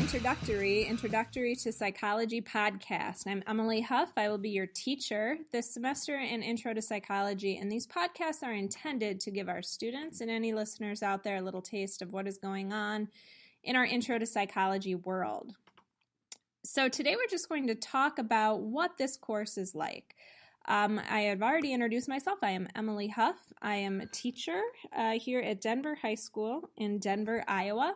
Introductory to Psychology podcast. I'm Emily Huff. I will be your teacher this semester in Intro to Psychology, and these podcasts are intended to give our students and any listeners out there a little taste of what is going on in our Intro to Psychology world. So today we're just going to talk about what this course is like. I have already introduced myself. I am Emily Huff. I am a teacher here at Denver High School in Denver, Iowa.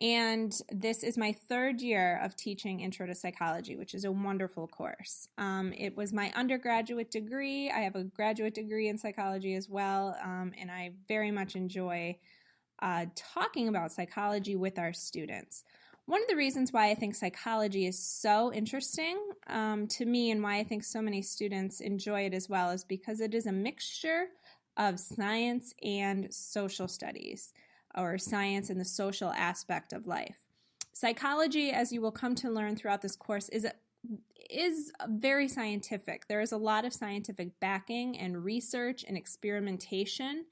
And this is my third year of teaching Intro to Psychology, which is a wonderful course. It was my undergraduate degree. I have a graduate degree in psychology as well, and I very much enjoy talking about psychology with our students. One of the reasons why I think psychology is so interesting to me and why I think so many students enjoy it as well is because it is a mixture of science and social studies, or science and the social aspect of life. Psychology, as you will come to learn throughout this course, is very scientific. There is a lot of scientific backing and research and experimentation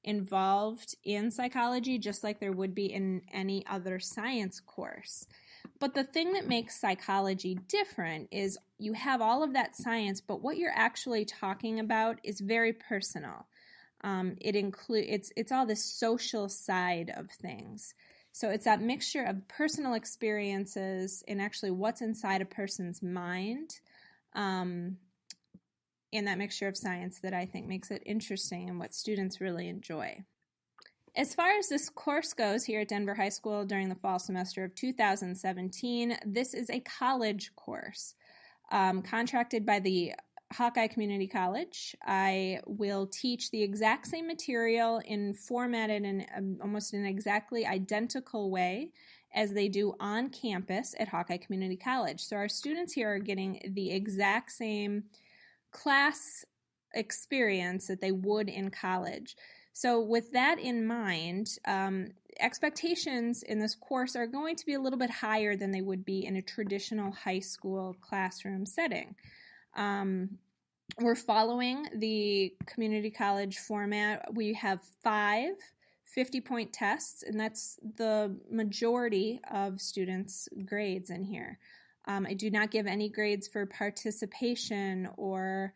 involved in psychology, just like there would be in any other science course. But the thing that makes psychology different is you have all of that science, but what you're actually talking about is very personal. It's all the social side of things. So it's that mixture of personal experiences and actually what's inside a person's mind, and that mixture of science that I think makes it interesting and what students really enjoy. As far as this course goes here at Denver High School during the fall semester of 2017, this is a college course contracted by the Hawkeye Community College. I will teach the exact same material formatted in almost an exactly identical way as they do on campus at Hawkeye Community College. So our students here are getting the exact same class experience that they would in college. So with that in mind, expectations in this course are going to be a little bit higher than they would be in a traditional high school classroom setting. We're following the community college format. We have 5 50-point tests, and that's the majority of students' grades in here. I do not give any grades for participation or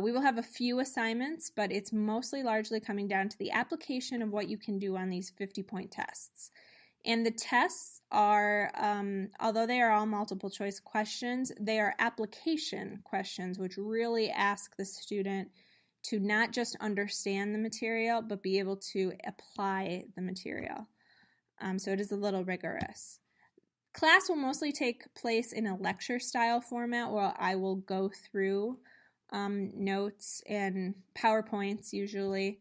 we will have a few assignments, but it's mostly largely coming down to the application of what you can do on these 50-point tests. And the tests are, although they are all multiple choice questions, they are application questions, which really ask the student to not just understand the material, but be able to apply the material. So it is a little rigorous. Class will mostly take place in a lecture style format where I will go through notes and PowerPoints usually.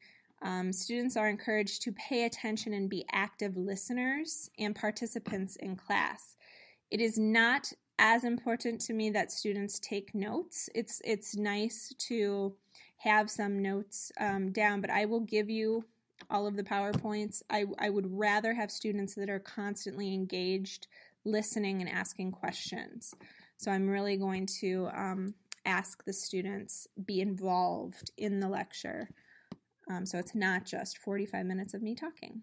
Students are encouraged to pay attention and be active listeners and participants in class. It is not as important to me that students take notes. It's nice to have some notes down, but I will give you all of the PowerPoints. I would rather have students that are constantly engaged, listening and asking questions. So I'm really going to ask the students be involved in the lecture. So it's not just 45 minutes of me talking.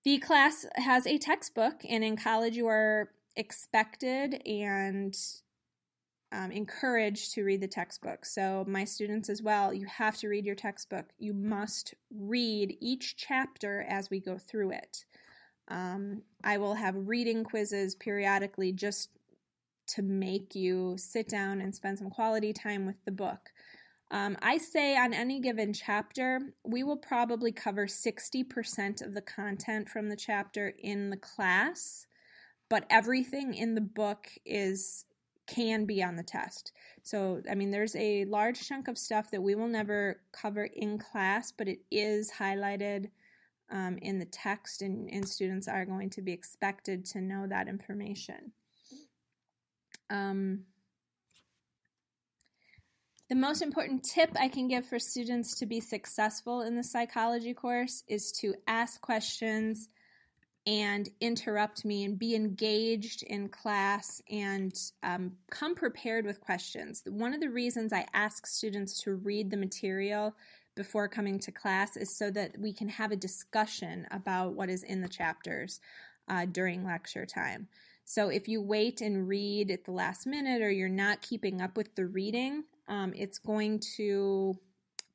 The class has a textbook, and in college you are expected and encouraged to read the textbook. So my students as well, you have to read your textbook. You must read each chapter as we go through it. I will have reading quizzes periodically just to make you sit down and spend some quality time with the book. I say on any given chapter, we will probably cover 60% of the content from the chapter in the class, but everything in the book can be on the test. So, I mean, there's a large chunk of stuff that we will never cover in class, but it is highlighted in the text, and students are going to be expected to know that information. The most important tip I can give for students to be successful in the psychology course is to ask questions and interrupt me and be engaged in class and come prepared with questions. One of the reasons I ask students to read the material before coming to class is so that we can have a discussion about what is in the chapters during lecture time. So if you wait and read at the last minute or you're not keeping up with the reading, it's going to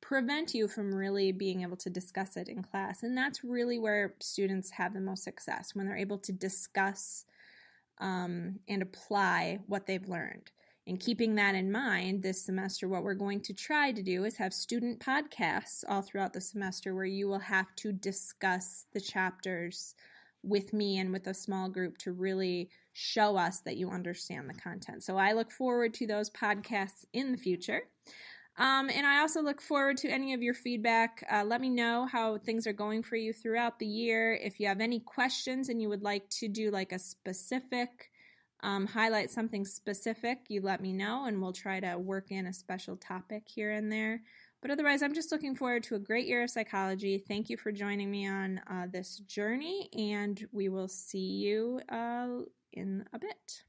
prevent you from really being able to discuss it in class. And that's really where students have the most success, when they're able to discuss and apply what they've learned. And keeping that in mind, this semester, what we're going to try to do is have student podcasts all throughout the semester where you will have to discuss the chapters with me and with a small group to really show us that you understand the content. So I look forward to those podcasts in the future. And I also look forward to any of your feedback. Let me know how things are going for you throughout the year. If you have any questions and you would like to do like a specific, highlight something specific, you let me know and we'll try to work in a special topic here and there. But otherwise, I'm just looking forward to a great year of psychology. Thank you for joining me on this journey, and we will see you in a bit.